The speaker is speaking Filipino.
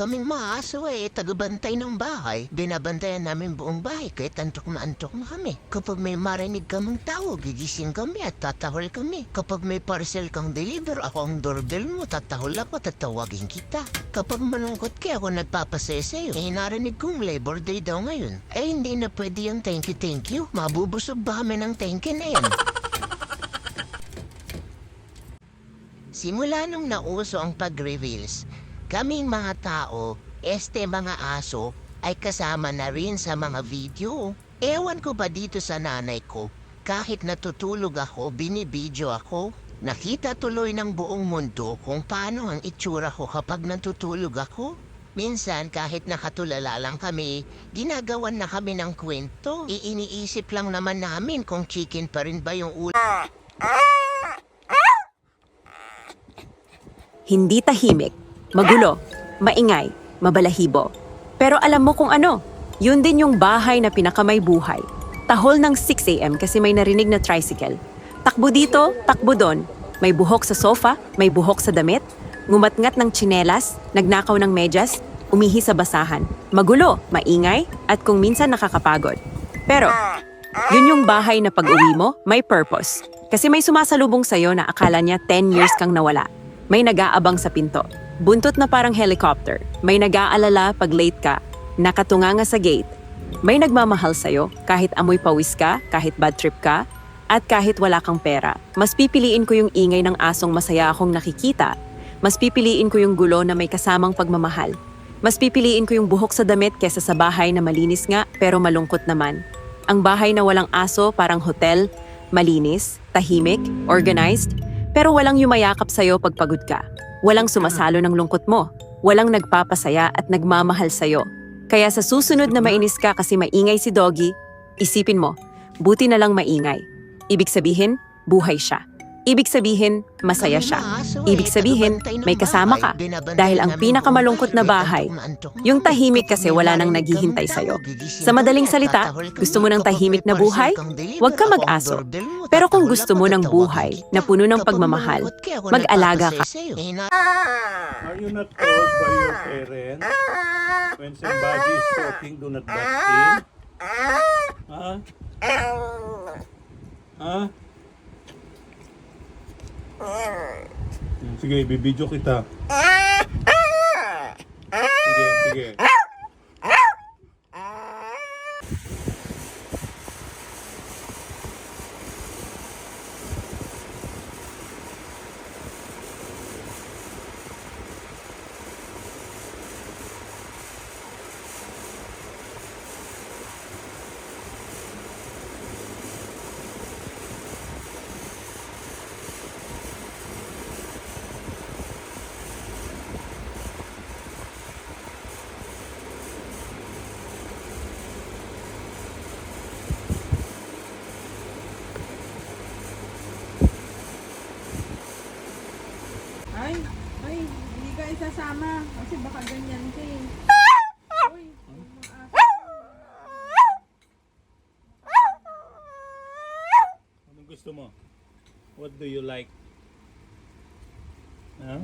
kaming mga aso tagabantay ng bahay. Binabantayan namin buong bahay kahit antok na kami. Kapag may marinig kaming tao, gigising kami at tatahol kami. Kapag may parcel kang deliver, ako ang doorbell mo, tatahol ako, tatawagin kita. Kapag malungkot ka, ako nagpapasaya sa'yo. Narinig kong Labor Day daw ngayon. Hindi na pwede yung thank you. Mabubusog ba kami ng thank you na yan? Simula nung nauso ang pag-reveals, kaming mga tao, mga aso, ay kasama na rin sa mga video. Ewan ko ba dito sa nanay ko, kahit natutulog ako, binibidyo ako. Nakita tuloy ng buong mundo kung paano ang itsura ko kapag natutulog ako. Minsan kahit nakatulala lang kami, ginagawan na kami ng kwento. Iniisip lang naman namin kung chicken pa rin ba yung ulo. Hindi tahimik, magulo, maingay, mabalahibo. Pero alam mo kung ano, yun din yung bahay na pinakamay buhay. Tahol ng 6 AM kasi may narinig na tricycle. Takbo dito, takbo doon. May buhok sa sofa, may buhok sa damit, ngumatngat ng tsinelas, nagnakaw ng medyas, umihi sa basahan. Magulo, maingay, at kung minsan nakakapagod. Pero, yun yung bahay na pag-uwi mo, may purpose. Kasi may sumasalubong sa'yo na akala niya 10 years kang nawala. May nag-aabang sa pinto. Buntot na parang helicopter. May nag-aalala pag late ka. Nakatunganga sa gate. May nagmamahal sa'yo kahit amoy pawis ka, kahit bad trip ka, at kahit wala kang pera. Mas pipiliin ko yung ingay ng asong masaya akong nakikita. Mas pipiliin ko yung gulo na may kasamang pagmamahal. Mas pipiliin ko yung buhok sa damit kesa sa bahay na malinis nga pero malungkot naman. Ang bahay na walang aso parang hotel, malinis, tahimik, organized, pero walang yumayakap sa'yo pag pagod ka. Walang sumasalo ng lungkot mo. Walang nagpapasaya at nagmamahal sa'yo. Kaya sa susunod na mainis ka kasi maingay si Doggy, isipin mo, buti na lang maingay. Ibig sabihin, buhay siya. Ibig sabihin, masaya siya. Ibig sabihin, may kasama ka. Dahil ang pinakamalungkot na bahay, yung tahimik kasi wala nang naghihintay sa'yo. Sa madaling salita, gusto mo ng tahimik na buhay? Huwag ka mag-aso. Pero kung gusto mo ng buhay na puno ng pagmamahal, mag-alaga ka. Are you not told by your parents when somebody is talking, do not butt in? Ha? Ha? Sige, bibidyo kita. Sige. Ay, hindi ka isasama. Kasi baka ganyan ka eh. Uy, Anong gusto mo? What do you like? Ha? Huh?